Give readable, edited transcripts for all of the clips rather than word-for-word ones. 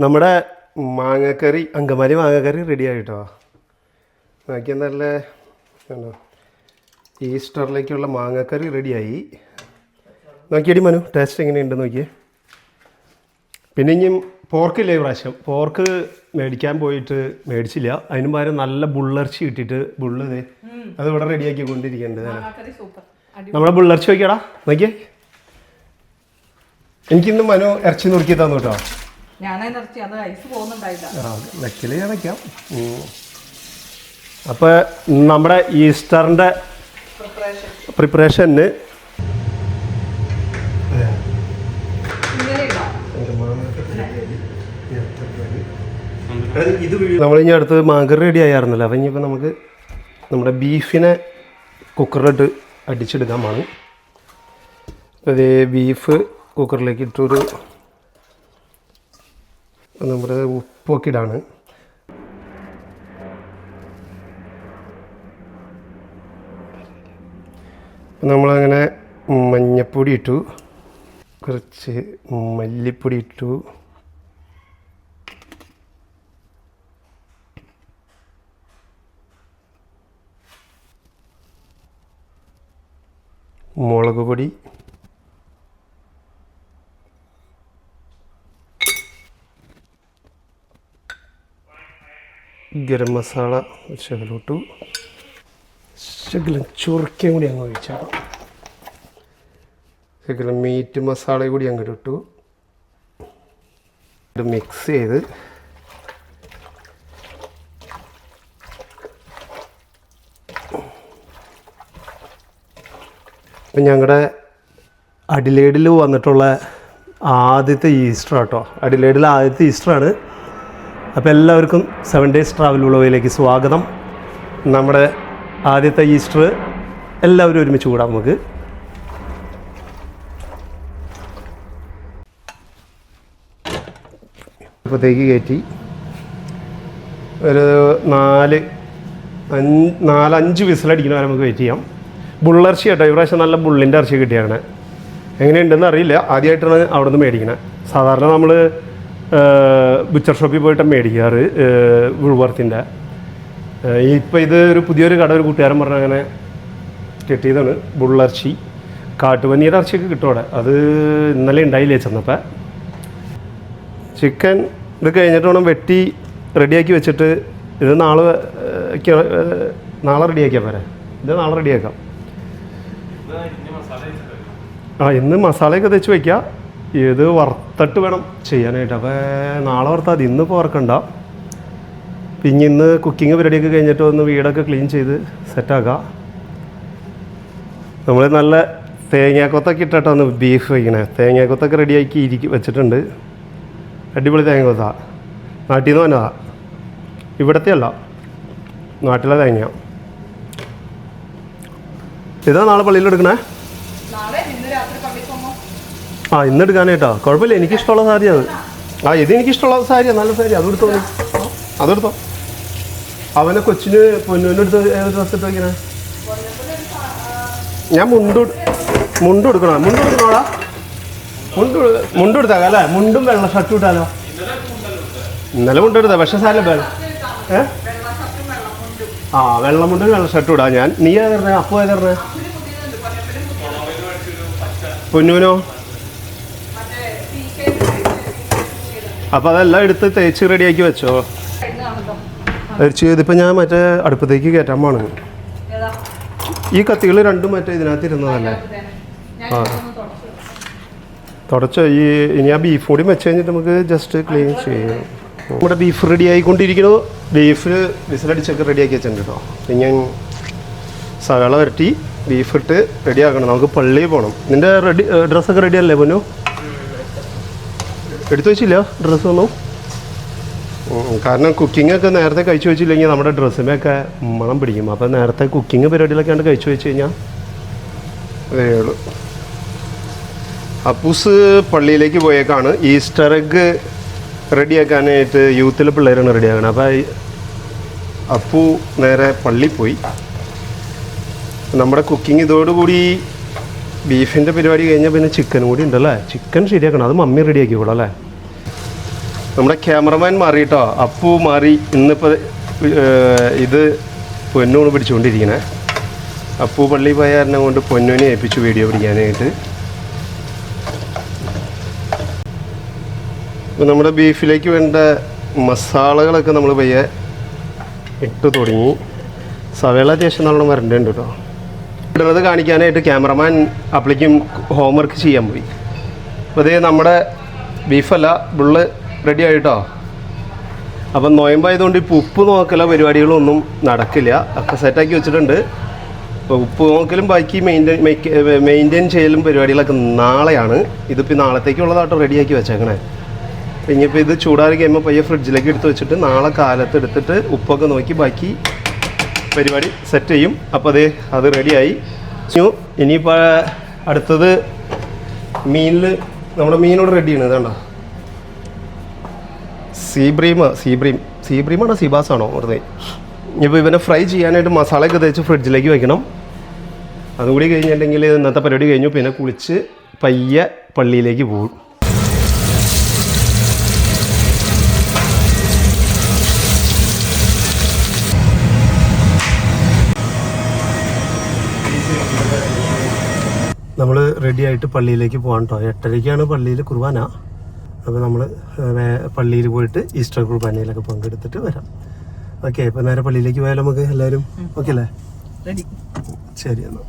നമ്മുടെ മാങ്ങക്കറി അങ്കമാലി മാങ്ങക്കറി റെഡി ആയിട്ടോ. നോക്കിയാൽ നല്ല ഈസ്റ്ററിലേക്കുള്ള മാങ്ങക്കറി റെഡിയായി. നോക്കിയടി മനു, ടേസ്റ്റ് എങ്ങനെയുണ്ടെന്ന് നോക്കിയേ. പിന്നെ ഇനിയും പോർക്കില്ലേ പ്രാവശ്യം, പോർക്ക് മേടിക്കാൻ പോയിട്ട് മേടിച്ചില്ല. അതിന് പകരം നല്ല ബുള്ളിറച്ചി കിട്ടിയിട്ട് ബുള്ളത് അത് ഇവിടെ റെഡിയാക്കി കൊണ്ടിരിക്കേണ്ടത്. നമ്മളെ ബുള്ളിറച്ചി നോക്കിയാടാ, നോക്കിയേ. എനിക്കിന്ന് മനു ഇറച്ചി നുറുക്കി തന്നു കേട്ടോ. വെക്കല് ഞാൻ വയ്ക്കാം. അപ്പോൾ നമ്മുടെ ഈസ്റ്ററിൻ്റെ പ്രിപ്പറേഷന് നമ്മളിനി അടുത്ത് മാങ്ങക്കറി റെഡി ആയിരുന്നല്ലോ. അപ്പം ഇനിയിപ്പോൾ നമുക്ക് നമ്മുടെ ബീഫിനെ കുക്കറിലിട്ട് അടിച്ചെടുക്കാൻ വേണം. അപ്പോൾ അതേ ബീഫ് കുക്കറിലേക്ക് ഇട്ടൊരു നമ്മുടെ ഉപ്പൊക്കെ ഇടാണ്. നമ്മളങ്ങനെ മഞ്ഞപ്പൊടി ഇട്ടു, കുറച്ച് മല്ലിപ്പൊടി ഇട്ടു, മുളക് പൊടി, ഗരം മസാല ശകലോട്ടു, ശകലം ചുറുക്കയും കൂടി അങ്ങ് ഒഴിച്ചാൽ, ശകലം മീറ്റ് മസാല കൂടി അങ്ങോട്ട് ഇട്ടു. ഇത് മിക്സ് ചെയ്ത് ഇപ്പം ഞങ്ങളുടെ അഡിലേഡിൽ വന്നിട്ടുള്ള ആദ്യത്തെ ഈസ്റ്റർ കേട്ടോ. അഡിലേഡിലെ ആദ്യത്തെ ഈസ്റ്ററാണ്. അപ്പോൾ എല്ലാവർക്കും 7 days ട്രാവൽ വ്ളോഗിലേക്ക് സ്വാഗതം. നമ്മുടെ ആദ്യത്തെ ഈസ്റ്റർ എല്ലാവരും ഒരുമിച്ച് കൂടാം നമുക്ക്. ഇപ്പോഴത്തേക്ക് കയറ്റി ഒരു 4-5 വിസിലടിക്കുന്ന വരെ നമുക്ക് വെയിറ്റ് ചെയ്യാം. ബുള്ളിറച്ചി കേട്ടോ, ഈ പ്രാവശ്യം നല്ല ബുള്ളിൻ്റെ ഇറച്ചി കിട്ടിയാണ്. എങ്ങനെയുണ്ടെന്ന് അറിയില്ല, ആദ്യമായിട്ടാണ് അവിടെ നിന്ന് മേടിക്കണത്. സാധാരണ നമ്മൾ ബുച്ചർ ഷോപ്പിൽ പോയിട്ട് മേടിക്കാറ് വുൾവർത്തിൻ്റെ. ഇപ്പോൾ ഇത് ഒരു പുതിയൊരു കട ഒരു കൂട്ടുകാരൻ പറഞ്ഞ അങ്ങനെ കിട്ടിയതാണ് ബുള്ളിറച്ചി. കാട്ടുപന്നിയുടെ ഇറച്ചിയൊക്കെ കിട്ടും അവിടെ. അത് ഇന്നലെ ഉണ്ടായില്ലേ ചെന്നപ്പോൾ. ചിക്കൻ ഇത് കഴിഞ്ഞിട്ട് വേണം വെട്ടി റെഡിയാക്കി വെച്ചിട്ട് ഇത് നാളെ റെഡിയാക്കിയാൽ പോരെ. ഇത് നാളെ റെഡിയാക്കാം. ഇന്ന് മസാലയൊക്കെ തേച്ച് വയ്ക്കാം. ഇത് വറുത്തിട്ട് വേണം ചെയ്യാനായിട്ട്. അപ്പോൾ നാളെ വറുത്താൽ മതി, ഇന്നിപ്പോൾ വറുക്കണ്ട. പിന്നെ ഇന്ന് കുക്കിംഗ് പരിപാടിയൊക്കെ കഴിഞ്ഞിട്ട് ഒന്ന് വീടൊക്കെ ക്ലീൻ ചെയ്ത് സെറ്റാക്കാം. നമ്മൾ നല്ല തേങ്ങാക്കൊത്തൊക്കെ ഇട്ടിട്ടാണ് ബീഫ് വയ്ക്കണേ. തേങ്ങാക്കൊത്തൊക്കെ റെഡിയാക്കി വെച്ചിട്ടുണ്ട്. അടിപൊളി തേങ്ങാക്കൊത്ത. നാട്ടിൽ നിന്ന് വന്നതാ, ഇവിടത്തെ അല്ല, നാട്ടിലെ തേങ്ങ. ഇതാ നാളെ പള്ളിയിലെടുക്കണേ. ഇന്ന് എടുക്കാനായിട്ടോ, കുഴപ്പമില്ല, എനിക്കിഷ്ടമുള്ള സാരിയാണ്. ഇത് എനിക്കിഷ്ടമുള്ള സാരിയാണ്, നല്ല സാരി. അതെടുത്തോ. അവനെ കൊച്ചിന് പൊന്നുവിനെടുത്ത് ഏത് ഡ്രസ്സ് ഇട്ട് വയ്ക്കണേ? ഞാൻ മുണ്ട് കൊടുക്കണോടാ. മുണ്ട് കൊടുത്താൽ അല്ലേ? മുണ്ടും വെള്ള ഷർട്ടും ഇട്ടാലോ? ഇന്നലെ മുണ്ട് എടുത്താൽ പക്ഷേ സാരം വേണം. വെള്ള മുണ്ടും വെള്ള ഷർട്ടും ഇടാം ഞാൻ. നീ ഏതറിഞ്ഞേ? അപ്പോ ഏതറിഞ്ഞേ? പൊന്നുവിനോ? അപ്പോൾ അതെല്ലാം എടുത്ത് തേച്ച് റെഡിയാക്കി വെച്ചോ. അരിച്ച് ഇതിപ്പോൾ ഞാൻ മറ്റേ അടുപ്പത്തേക്ക് കയറ്റാൻ പോണ്. ഈ കത്തികൾ രണ്ടും മറ്റേ ഇതിനകത്ത് ഇരുന്നതല്ലേ? തുടച്ചോ. ഇനി ആ ബീഫ് കൂടി വെച്ച് കഴിഞ്ഞിട്ട് നമുക്ക് ജസ്റ്റ് ക്ലീൻ ചെയ്യാം. നമ്മുടെ ബീഫ് റെഡി ആയിക്കൊണ്ടിരിക്കുന്നു. ബീഫ് വിസിലടിച്ചൊക്കെ റെഡിയാക്കി വെച്ചിട്ടുണ്ട് കേട്ടോ. ഞാൻ സവാള വരട്ടി ബീഫിട്ട് റെഡിയാക്കണം. നമുക്ക് പള്ളിയിൽ പോകണം. നിൻ്റെ ഡ്രസ്സൊക്കെ റെഡി അല്ലേ പൊന്നു? എടുത്തു വെച്ചില്ല ഡ്രസ്സൊന്നും? കാരണം കുക്കിങ്ങൊക്കെ നേരത്തെ കഴിച്ചു വെച്ചില്ലെങ്കിൽ നമ്മുടെ ഡ്രസ്സിനൊക്കെ മണം പിടിക്കും. അപ്പോൾ നേരത്തെ കുക്കിങ് പരിപാടികളൊക്കെ ആണ് കഴിച്ചു വെച്ച് കഴിഞ്ഞാൽ അതേ ഉള്ളൂ. അപ്പൂസ് പള്ളിയിലേക്ക് പോയേക്കാണ്. ഈസ്റ്റർ എഗ് റെഡിയാക്കാനായിട്ട് യൂത്തിലെ പിള്ളേരാണ് റെഡിയാക്കണം. അപ്പോൾ അപ്പു നേരെ പള്ളിയിൽ പോയി. നമ്മുടെ കുക്കിംഗ് ഇതോടുകൂടി ബീഫിൻ്റെ പരിപാടി കഴിഞ്ഞാൽ പിന്നെ ചിക്കനും കൂടി ഉണ്ടല്ലേ. ചിക്കൻ ശരിയാക്കണം, അത് മമ്മി റെഡിയാക്കിക്കോളൂ അല്ലേ. നമ്മുടെ ക്യാമറമാൻ മാറി കേട്ടോ, അപ്പു മാറി. ഇന്നിപ്പോൾ ഇത് പൊന്നൂണ് പിടിച്ചുകൊണ്ടിരിക്കണേ. അപ്പു പള്ളി പോയ കാരണം കൊണ്ട് പൊന്നൂനെ ഏൽപ്പിച്ചു വീഡിയോ പിടിക്കാനായിട്ട്. ഇപ്പോൾ നമ്മുടെ ബീഫിലേക്ക് വേണ്ട മസാലകളൊക്കെ നമ്മൾ പയ്യെ ഇട്ട് തുടങ്ങി. സവേള അത്യാവശ്യം നല്ലോണം വരണ്ടുണ്ട് കേട്ടോ. ഇടുന്നത് കാണിക്കാനായിട്ട് ക്യാമറമാൻ അപ്പോഴേക്കും ഹോംവർക്ക് ചെയ്യാൻ പോയി. അപ്പോൾ അതേ നമ്മുടെ ബീഫല്ല ബുള്ള് റെഡി ആയിട്ടോ. അപ്പം നോയമ്പായതുകൊണ്ട് ഇപ്പോൾ ഉപ്പ് നോക്കല പരിപാടികളൊന്നും നടക്കില്ല, ഒക്കെ സെറ്റാക്കി വെച്ചിട്ടുണ്ട്. അപ്പോൾ ഉപ്പ് നോക്കലും ബാക്കി മെയിൻറ്റെയിൻ ചെയ്യലും പരിപാടികളൊക്കെ നാളെയാണ്. ഇതിപ്പോൾ നാളത്തേക്കുള്ളതാട്ടോ റെഡിയാക്കി വെച്ചേക്കണേ. ഇനിയിപ്പോൾ ഇത് ചൂടാറി കഴിയുമ്പോൾ പയ്യെ ഫ്രിഡ്ജിലേക്ക് എടുത്ത് വെച്ചിട്ട് നാളെ കാലത്ത് എടുത്തിട്ട് ഉപ്പൊക്കെ നോക്കി ബാക്കി പരിപാടി സെറ്റ് ചെയ്യും. അപ്പോൾ അത് റെഡിയായി. ഇനിയിപ്പോൾ അടുത്തത് മീനിൽ നമ്മുടെ മീനോട് റെഡിയാണ്. ഇതാണ്ടോ സീബ്രീമാണോ സീബാസാണോ വെറുതെ. ഇനിയിപ്പോൾ ഇവനെ ഫ്രൈ ചെയ്യാനായിട്ട് മസാലയൊക്കെ തേച്ച് ഫ്രിഡ്ജിലേക്ക് വെക്കണം. അതുകൂടി കഴിഞ്ഞിട്ടുണ്ടെങ്കിൽ ഇന്നത്തെ പരിപാടി കഴിഞ്ഞു. പിന്നെ കുളിച്ച് പയ്യെ പള്ളിയിലേക്ക് പോകും. നമ്മൾ റെഡി ആയിട്ട് പള്ളിയിലേക്ക് പോകാൻ കേട്ടോ. 8:30-ക്കാണ് പള്ളിയിൽ കുർബാന. അപ്പോൾ നമ്മൾ പള്ളിയിൽ പോയിട്ട് ഈസ്റ്റർ കുർബാനയിലൊക്കെ പങ്കെടുത്തിട്ട് വരാം. ഓക്കെ, ഇപ്പോൾ നേരെ പള്ളിയിലേക്ക് പോയാലും നമുക്ക് എല്ലാവരും ഓക്കെ അല്ലേ? ശരി എന്നാൽ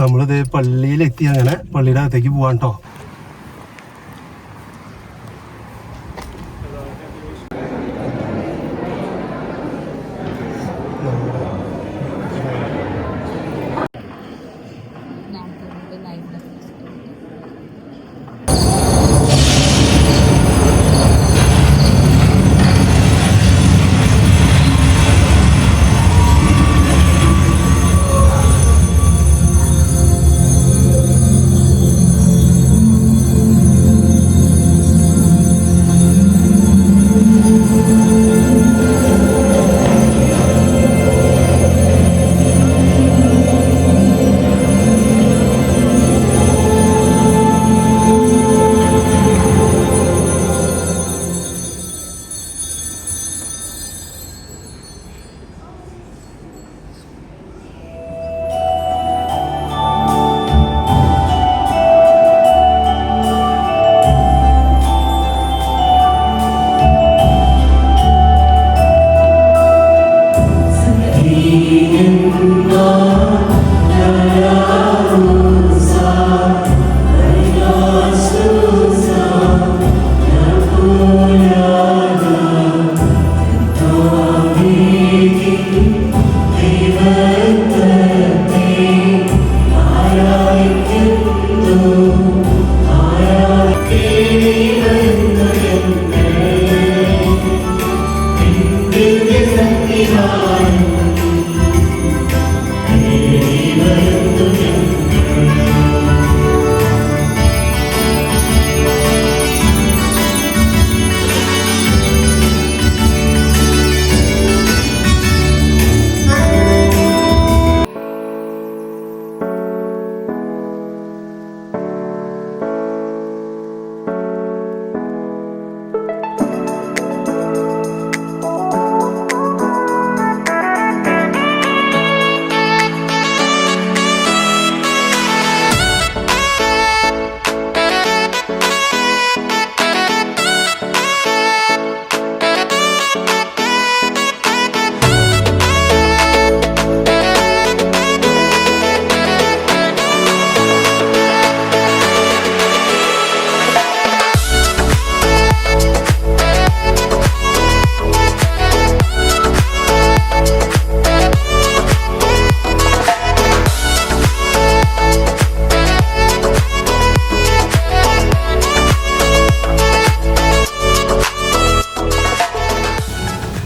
നമ്മളിത് പള്ളിയിലെത്തി. അങ്ങനെ പള്ളിയുടെ അകത്തേക്ക് പോകാൻ കേട്ടോ.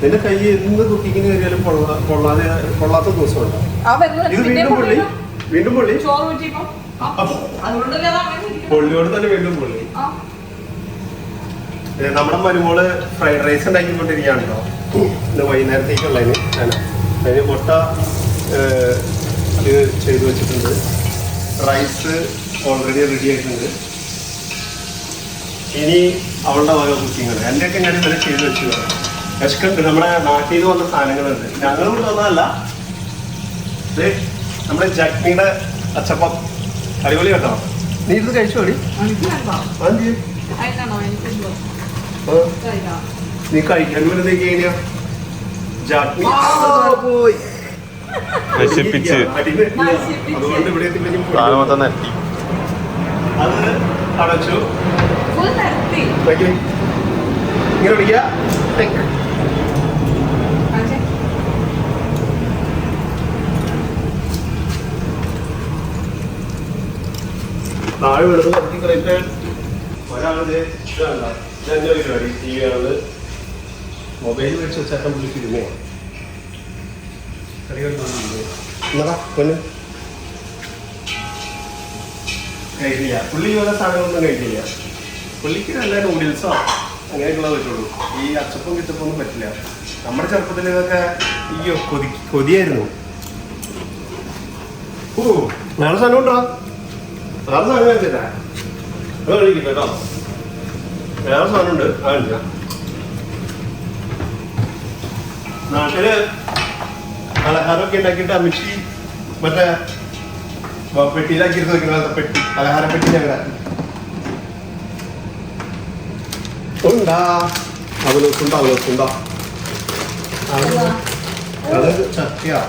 നിന്റെ കൈ എന്ത് കുക്കിങ്ങിന് കയറിയാലും കൊള്ളാത്ത ദിവസമുണ്ടോ? ഇത് വീണ്ടും പൊള്ളി പൊള്ളിയോട് തന്നെ വീണ്ടും പൊള്ളി. നമ്മുടെ മരുമോള് ഫ്രൈഡ് റൈസ് ഉണ്ടാക്കിക്കൊണ്ടിരിക്കുകയാണ് കേട്ടോ. ഇന്ന് വൈകുന്നേരത്തേക്കുള്ളതിന് അതിന് മുട്ട ഇത് ചെയ്ത് വെച്ചിട്ടുണ്ട്. റൈസ് ഓൾറെഡി റെഡി ആയിട്ടുണ്ട്. ഇനി അവളുടെ വക കുക്കിങ്ങാണ്. എൻ്റെയൊക്കെ ഞാൻ ഇന്നലെ ചെയ്ത് വെച്ചു. വിശക്കുണ്ട്. നമ്മുടെ നാട്ടിൽ നിന്ന് വന്ന സാധനങ്ങളുണ്ട്. ഞങ്ങൾ ഇവിടെ വന്നതല്ല. ഇത് നമ്മുടെ ചട്നിയുടെ അച്ചപ്പം അടിപൊളി കേട്ടോ. നീ ഇത് കഴിച്ചോടി. നീ കഴിക്കാൻ വരുന്നേക്ക് കഴിഞ്ഞാ ചട്നി പോയി നശിപ്പിച്ച് അതുകൊണ്ട് ഇവിടെ മൊത്തം നെറ്റി. അത് അടച്ചു ഇങ്ങനെ പിടിക്കുക. താഴെ വിടുന്നത് കത്തിക്കളയിട്ട് ഒരാളത് ഇതല്ല. ഇതെന്നെ പരിപാടി. ടി വി ആണത്. മൊബൈൽ വെച്ച് വെച്ചാൽ വിളിച്ചിരുന്നേ എന്നതാ പൊന്ന് കഴിക്കില്ല. പുള്ളി ഈ വക സാധനങ്ങളൊന്നും കഴിക്കില്ല. പുള്ളിക്ക് നല്ല നൂഡിൽസോ അങ്ങനെയൊക്കെയുള്ളത് പറ്റുള്ളൂ. ഈ അച്ചപ്പം കിട്ടപ്പം ഒന്നും പറ്റില്ല. നമ്മുടെ ചെറുപ്പത്തിൽ ഇതൊക്കെ അയ്യോ കൊതിയായിരുന്നു. ഓ വേറെ സാധനം ഉണ്ടോ? വേറെ സാധനം കഴിച്ചില്ല. അത് കഴിക്കില്ല കേട്ടോ. വേറെ സാധനം ഉണ്ട്. അത് കഴിക്കാം. നാട്ടില് പലഹാരമൊക്കെ ഉണ്ടാക്കിയിട്ട് അമിഷി മറ്റേ പെട്ടിയിലാക്കിയിട്ട് വെക്കുന്ന പെട്ടി പലഹാരപ്പെട്ടി ഞങ്ങളുടെ ഉണ്ടാ അവലോസുണ്ടോ അവലോസുണ്ടോ. അത് ചക്കയാ.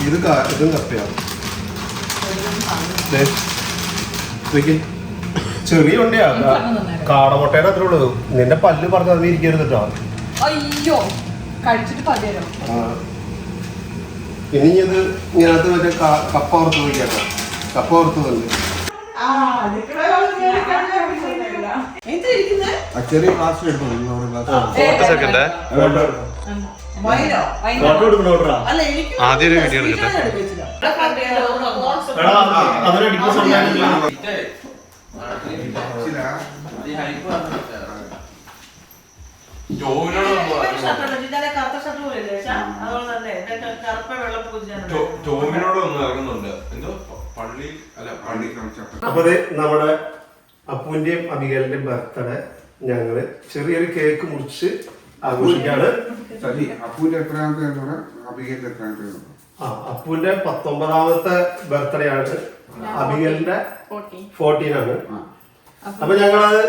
ഇതും കപ്പയാ. ചെറിയ ഉണ്ടയാ. കാടമുട്ടയുടെ അത്രേ ഉള്ളൂ. നിന്റെ പല്ല് പറഞ്ഞ അതിന് ഇരിക്കരുത് കേട്ടോ. അയ്യോ കഴിച്ചിട്ട് പതിയല്ലോ. ഇനി ഇത് ഇങ്ങനത്തെ മറ്റേ കപ്പ ഓർത്ത് നോക്കിയാട്ടോ. കപ്പ ഓർത്ത് തന്നെ ചെറിയ ക്ലാസ്സിൽ ആദ്യം ഒരു വീഡിയോ എടുക്കട്ടെ. അപ്പൊ നമ്മുടെ അപ്പുവിന്റെയും അബികലിന്റെയും ബർത്ത്ഡേ ഞങ്ങള് ചെറിയൊരു കേക്ക് മുറിച്ച് ആഘോഷിക്കാണ്. അപ്പുവിന്റെ 19ാമത്തെ ബർത്ത്ഡേ ആണ്. അബികലിന്റെ 14 ആണ്. അപ്പൊ ഞങ്ങളത്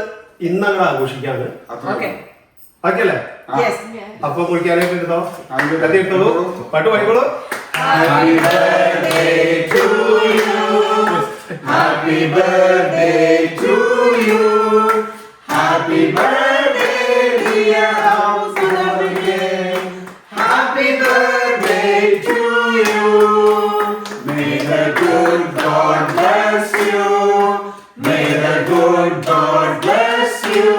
ഇന്ന് അങ്ങോട്ട് ആഘോഷിക്കാണ്. ഓക്കെ അല്ലേ? അപ്പൊ കുളിക്കാനായിട്ട് എടുത്തോ. എടുത്തോളൂ. പാട്ട് പാടിക്കോളൂ. Happy birthday to you. Happy birthday to you. Happy birthday dear Abhigail. Happy birthday to you. May the good God bless you. May the good God bless you.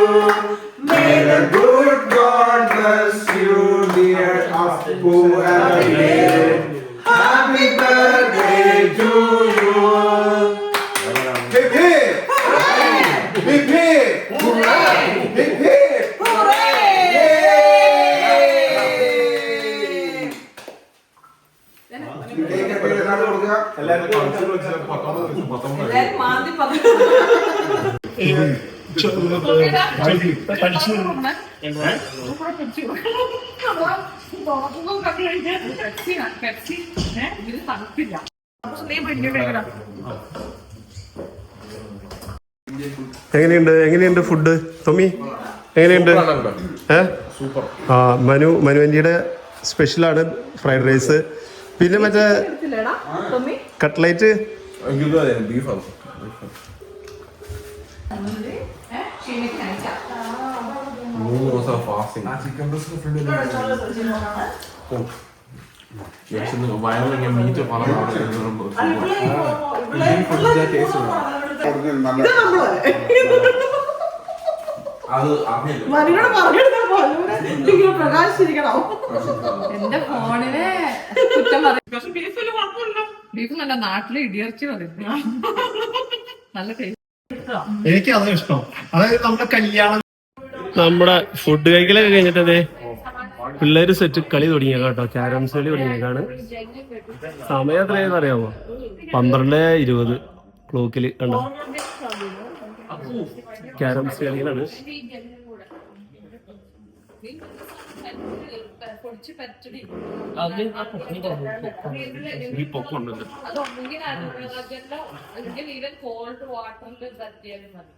May the good God bless you dear Abu Abigail. Happy birthday to you. Hip hip. Hip hip. Hooray. Hip hip. Hooray. എങ്ങനെയുണ്ട് food Tomy? എങ്ങനെയുണ്ട്? ആ മനുവന്റിയുടെ സ്പെഷ്യലാണ് fried rice. പിന്നെ മറ്റേ cutlet ബീഫാണ്. എന്റെ ഫോണിന് കുറ്റം പറയും. പക്ഷെ ബീഫ് നല്ല നാട്ടിലെ ഇടിയർച്ച പറയും. നല്ല ടേസ്റ്റ്. എനിക്ക് അത് ഇഷ്ടം. അതായത് നമ്മുടെ കല്യാണം നമ്മുടെ ഫുഡ് കഴിക്കലൊക്കെ കഴിഞ്ഞിട്ടേ പിള്ളേര് സെറ്റ് കളി തുടങ്ങിയേക്കാം കേട്ടോ. ക്യാരംസ് കളി തുടങ്ങിയേക്കാണ്. സമയം എത്രയാണെന്ന് അറിയാമോ? 12:20 ക്ലോക്കിൽ കണ്ടോ. ക്യാരംസ് കളികളാണ്. പൊടിച്ച് പരച്ചടി ഈ പൊക്കമുണ്ട്. അതൊന്നെങ്കിൽ അല്ലെങ്കിൽ ഈവൻ കോൾഡ് വാട്ടറിൽ തട്ടിയാലും മതി.